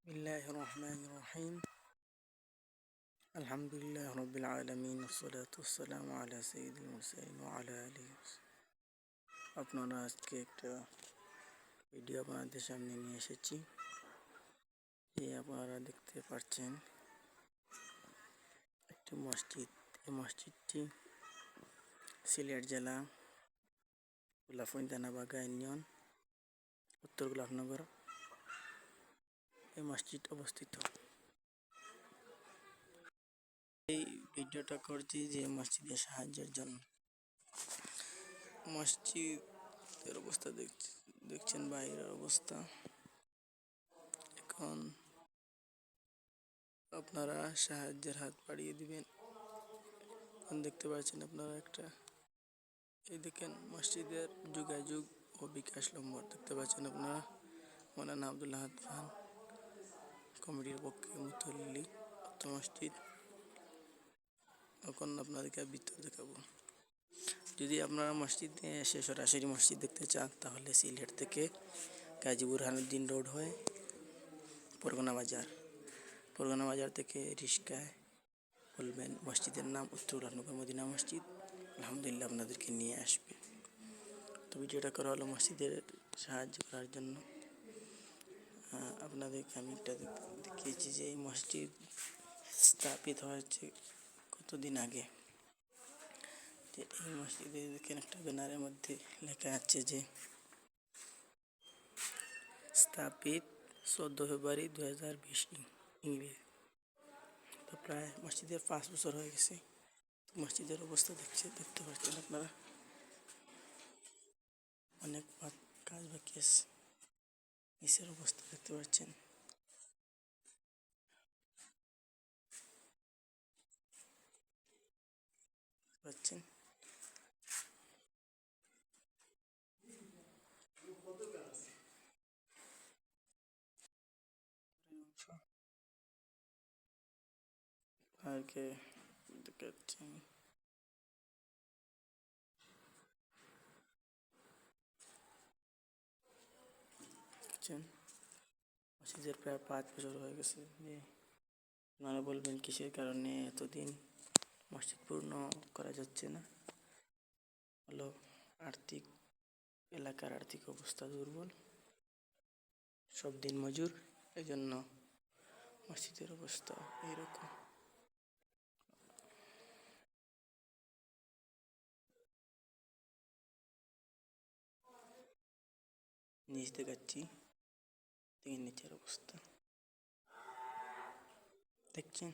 الله الرحمن الرحيم. الحمد لله رب العالمين والصلاة والسلام على سيد المرسلين وعلى آله আপনারা আজকে একটা ভিডিও আপনাদের সামনে নিয়ে এসেছি। আপনারা দেখতে পাচ্ছেন একটি মসজিদ। এই মসজিদটি সিলেট জেলা গোলাপগঞ্জ থানা বাঘা ইউনিয়ন উত্তর গোলাপনগর এই মসজিদ অবস্থিত। এই ভিডিওটা করছি যে মসজিদের সাহায্যের জন্য। মসজিদের অবস্থা দেখছেন, বাইরের অবস্থা। এখন আপনারা সাহায্যের হাত বাড়িয়ে দিবেন। এখন দেখতে পাচ্ছেন আপনারা এই দেখেন মসজিদের যোগাযোগ ও বিকাশ নম্বর দেখতে পাচ্ছেন আপনারা। মৌলানা আব্দুল আহাদ খান কমিটির পক্ষে মুতল্লি মসজিদ। এখন আপনাদেরকে ভিতর দেখাবো। যদি আপনারা মসজিদে এসে সরাসরি মসজিদ দেখতে চান তাহলে সিলেট থেকে গাজী বুরহানুদ্দিন রোড হয়ে পরগনা বাজার থেকে রিক্সায় বলবেন মসজিদের নাম উত্তর গোলাপনগর মদিনা মসজিদ। আলহামদুলিল্লাহ আপনাদেরকে নিয়ে আসবে। তো ভিডিওটা করা হলো মসজিদের সাহায্য করার জন্য। আপনাদেরকে আমি একটা দেখিয়েছি যে এই মসজিদ স্থাপিত হয়েছে কতদিন আগে। যে এই মসজিদে দেখেন একটা ব্যানারের মধ্যে লেখা আছে যে স্থাপিত 14 ফেব্রুয়ারি 2020 ইংরেজি। তো প্রায় মসজিদের 5 বছর হয়ে গেছে। মসজিদের অবস্থা দেখতে পাচ্ছেন আপনারা, অনেক কাজ বাকি আছে। নিচের অবস্থা দেখতে পাচ্ছেন। আগে দেখাচ্ছেন মসজিদের প্রায় 5 বছর হয়ে গেছে। যে আপনারা বলবেন কিসের কারণে এতদিন মসজিদ পূর্ণ করা যাচ্ছে না। হলো এলাকার আর্থিক অবস্থা দুর্বল, সব দিন মজুর, এই জন্য মসজিদের অবস্থা এইরকম। নিচ দেখাচ্ছি, নিচের অবস্থা দেখছেন।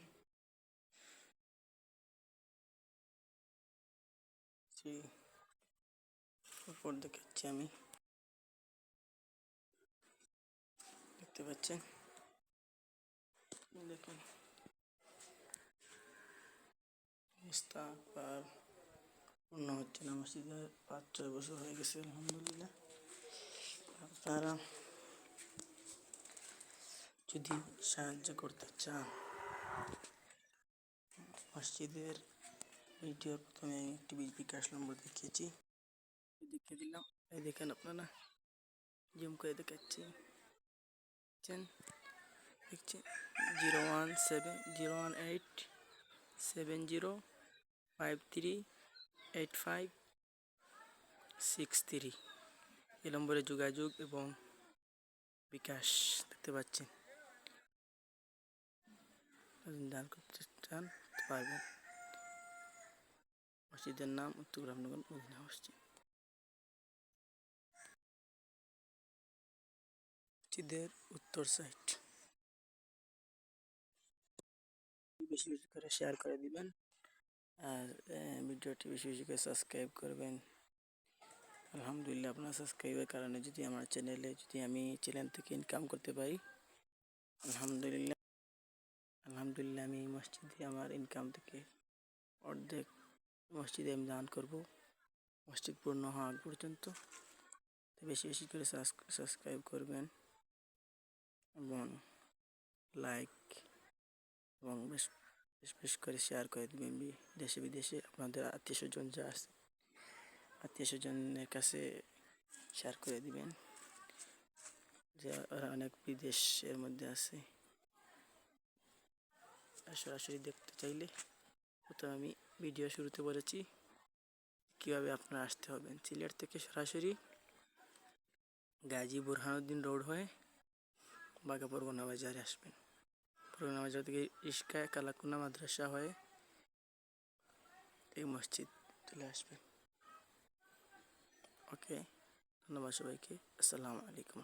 উপর দেখাচ্ছি আমি, দেখতে পাচ্ছেন। দেখুন অবস্থা আর পূর্ণ হচ্ছে না। মসজিদের 5-6 বছর হয়ে গেছে আলহামদুলিল্লাহ। আপনারা যদি সাহায্য করতে চান, মসজিদের ভিডিওর প্রথমে আমি একটি বিকাশ নম্বর দেখিয়ে দিলাম। এই দেখেন আপনারা, জুম করে দেখাচ্ছি, দেখছেন 017-018-70538563 এই নম্বরে যোগাযোগ এবং বিকাশ দেখতে পাচ্ছেন। দান করতে চান পারবেন। মসজিদের নাম উত্তর গোলাপনগর মদিনা মসজিদ। মসজিদের উত্তর সাইড। বেশি করে শেয়ার করে দিবেন আর ভিডিওটি বেশি করে সাবস্ক্রাইব করবেন। আলহামদুলিল্লাহ, আপনার সাবস্ক্রাইবের কারণে যদি আমার চ্যানেল থেকে ইনকাম করতে পারি, আলহামদুলিল্লাহ আমি মসজিদে আমার ইনকাম থেকে অর্ধেক মসজিদে আমি দান করব মসজিদ পূর্ণ হওয়া পর্যন্ত। বেশি করে সাবস্ক্রাইব করবেন এবং লাইক এবং বেশ করে শেয়ার করে দেবেন। দেশে বিদেশে আপনাদের আত্মীয় স্বজনের কাছে শেয়ার করে দিবেন, যে ওরা অনেক বিদেশের মধ্যে আছে। সরাসরি দেখতে চাইলে প্রথমে আমি ভিডিও শুরুতে বলেছি কীভাবে আপনারা আসতে হবেন। সিলেট থেকে সরাসরি গাজী বুরহানুদ্দিন রোড হয়ে বাঘা পরগনা বাজারে আসবেন। পরগনা বাজার থেকে রিস্কায় কালাকুনা মাদ্রাসা হয়ে এই মসজিদ চলে আসবেন। ওকে, ধন্যবাদ সবাইকে। আসসালামু আলাইকুম।